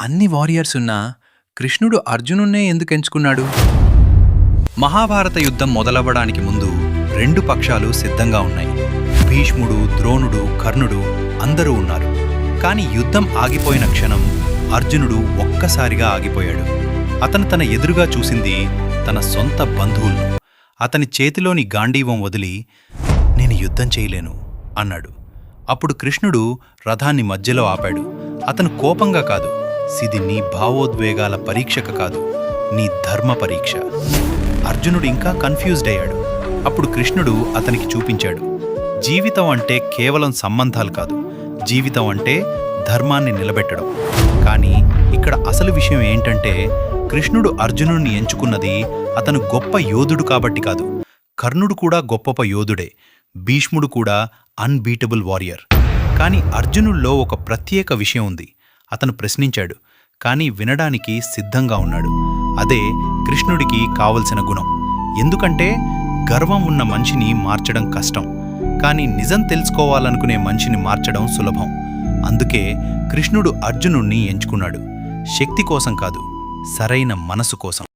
అన్ని వారియర్స్ ఉన్నా కృష్ణుడు అర్జునున్నే ఎందుకు ఎంచుకున్నాడు? మహాభారత యుద్ధం మొదలవ్వడానికి ముందు రెండు పక్షాలు సిద్ధంగా ఉన్నాయి. భీష్ముడు, ద్రోణుడు, కర్ణుడు అందరూ ఉన్నారు. కాని యుద్ధం ఆగిపోయిన క్షణం అర్జునుడు ఒక్కసారిగా ఆగిపోయాడు. అతను తన ఎదురుగా చూసింది తన సొంత బంధువులను. అతని చేతిలోని గాంధీవం వదిలి, నేను యుద్ధం చేయలేను అన్నాడు. అప్పుడు కృష్ణుడు రథాన్ని మధ్యలో ఆపాడు. అతను కోపంగా కాదు, సిది నీ భావోద్వేగాల పరీక్షక కాదు, నీ ధర్మ పరీక్ష. అర్జునుడు ఇంకా కన్ఫ్యూజ్డ్ అయ్యాడు. అప్పుడు కృష్ణుడు అతనికి చూపించాడు, జీవితం అంటే కేవలం సంబంధాలు కాదు, జీవితం అంటే ధర్మాన్ని నిలబెట్టడం. కానీ ఇక్కడ అసలు విషయం ఏంటంటే, కృష్ణుడు అర్జునుడిని ఎంచుకున్నది అతను గొప్ప యోధుడు కాబట్టి కాదు. కర్ణుడు కూడా గొప్ప యోధుడే, భీష్ముడు కూడా అన్బీటబుల్ వారియర్. కానీ అర్జునుల్లో ఒక ప్రత్యేక విషయం ఉంది. అతను ప్రశ్నించాడు, కానీ వినడానికి సిద్ధంగా ఉన్నాడు. అదే కృష్ణుడికి కావలసిన గుణం. ఎందుకంటే గర్వం ఉన్న మనిషిని మార్చడం కష్టం, కానీ నిజం తెలుసుకోవాలనుకునే మనిషిని మార్చడం సులభం. అందుకే కృష్ణుడు అర్జునుణ్ణి ఎంచుకున్నాడు. శక్తి కోసం కాదు, సరైన మనసు కోసం.